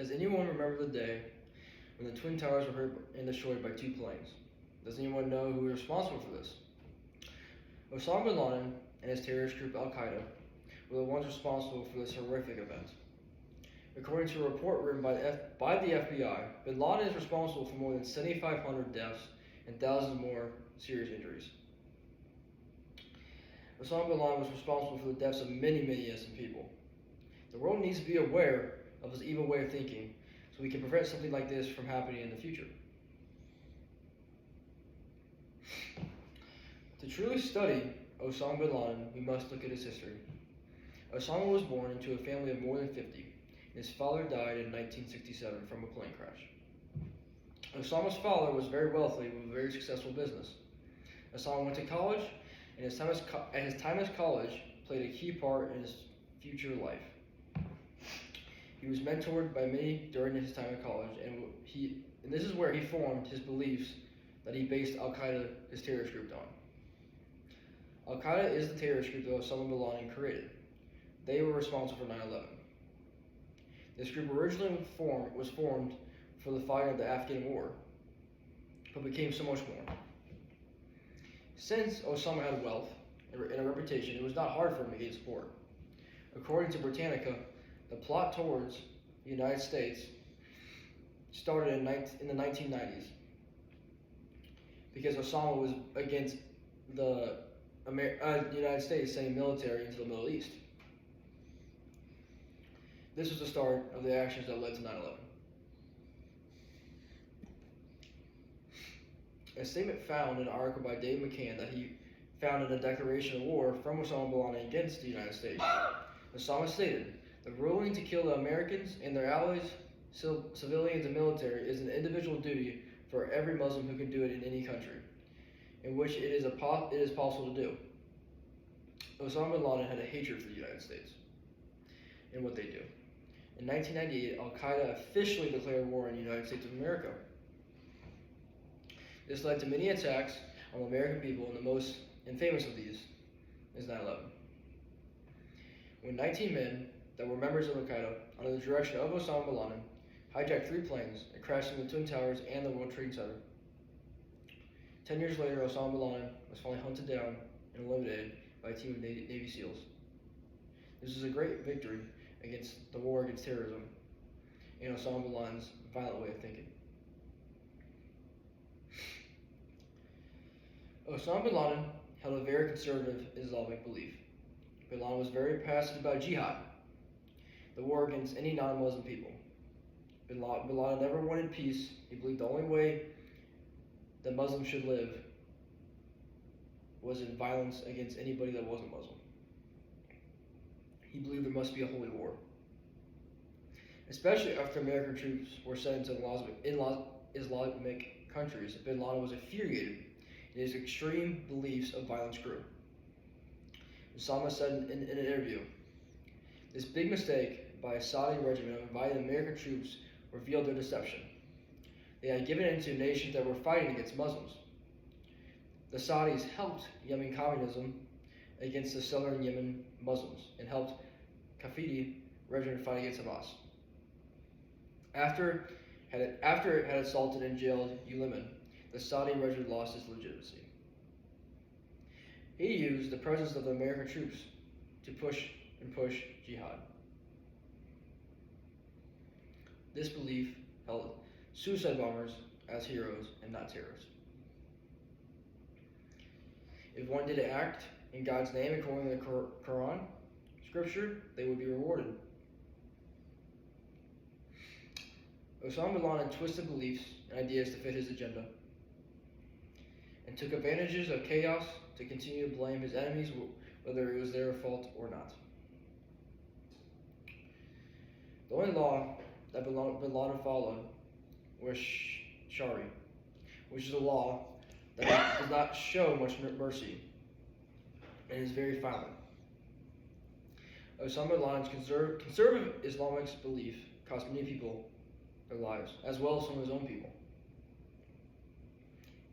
Does anyone remember the day when the Twin Towers were hit and destroyed by two planes? Does anyone know who was responsible for this? Osama bin Laden and his terrorist group Al Qaeda were the ones responsible for this horrific event. According to a report written by the FBI, bin Laden is responsible for more than 7,500 deaths and thousands more serious injuries. Osama bin Laden was responsible for the deaths of many innocent people. The world needs to be aware of this evil way of thinking so we can prevent something like this from happening in the future. To truly study Osama bin Laden, we must look at his history. Osama was born into a family of more than 50. His father died in 1967 from a plane crash. Osama's father was very wealthy with a very successful business. Osama went to college, and his time at college played a key part in his future life. He was mentored by many during his time at college, and this is where he formed his beliefs that he based Al Qaeda, his terrorist group, on. Al Qaeda is the terrorist group that Osama bin Laden created. They were responsible for 9/11. This group originally was formed for the fight of the Afghan war, but became so much more. Since Osama had wealth and a reputation, it was not hard for him to gain support. According to Britannica, the plot towards the United States started in the 1990s because Osama was against the United States sending military into the Middle East. This was the start of the actions that led to 9/11. A statement found in an article by Dave McCann that he found in a declaration of war from Osama bin Laden against the United States. Osama stated, "The ruling to kill the Americans and their allies, civilians and military is an individual duty for every Muslim who can do it in any country in which it is possible to do." Osama bin Laden had a hatred for the United States and what they do. In 1998, Al Qaeda officially declared war on the United States of America. This led to many attacks on the American people, and the most infamous of these is 9/11. When 19 men that were members of Al Qaeda, under the direction of Osama bin Laden, hijacked 3 planes and crashed into the Twin Towers and the World Trade Center. 10 years later, Osama bin Laden was finally hunted down and eliminated by a team of Navy SEALs. This is a great victory against the war against terrorism and Osama bin Laden's violent way of thinking. Osama bin Laden held a very conservative Islamic belief. Bin Laden was very passionate about jihad, the war against any non-Muslim people. Bin Laden never wanted peace. He believed the only way that Muslims should live was in violence against anybody that wasn't Muslim. He believed there must be a holy war. Especially after American troops were sent into Islamic countries, bin Laden was infuriated, and his extreme beliefs of violence grew. Osama said in an interview, "This big mistake by a Saudi regime of inviting American troops revealed their deception. They had given in to nations that were fighting against Muslims. The Saudis helped Yemen communism against the southern Yemen Muslims and helped Qaddafi regime fight against Hamas. After it had assaulted and jailed Yemen, the Saudi regime lost its legitimacy. He used the presence of the American troops to push jihad. This belief held suicide bombers as heroes and not terrorists. If one did act in God's name according to the Quran, scripture, they would be rewarded." Osama bin Laden twisted beliefs and ideas to fit his agenda and took advantages of chaos to continue to blame his enemies, whether it was their fault or not. The only law that bin Laden followed was Shari, which is a law that does not show much mercy and is very violent. Osama bin Laden's conservative Islamic belief cost many people their lives, as well as some of his own people.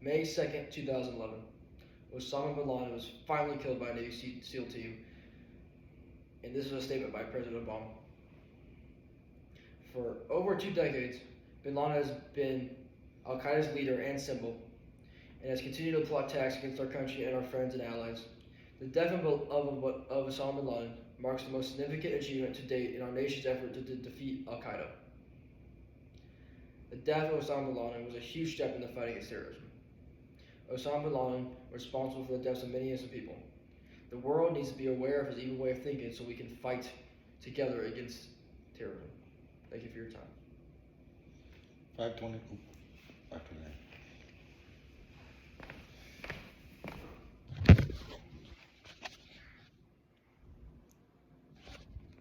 May 2nd, 2011, Osama bin Laden was finally killed by a Navy SEAL team, and this is a statement by President Obama. For over 2 decades, bin Laden has been Al Qaeda's leader and symbol, and has continued to plot attacks against our country and our friends and allies. The death of Osama bin Laden marks the most significant achievement to date in our nation's effort to defeat Al Qaeda. The death of Osama bin Laden was a huge step in the fight against terrorism. Osama bin Laden was responsible for the deaths of many innocent people. The world needs to be aware of his evil way of thinking so we can fight together against terrorism. Thank you for your time. 520. After that.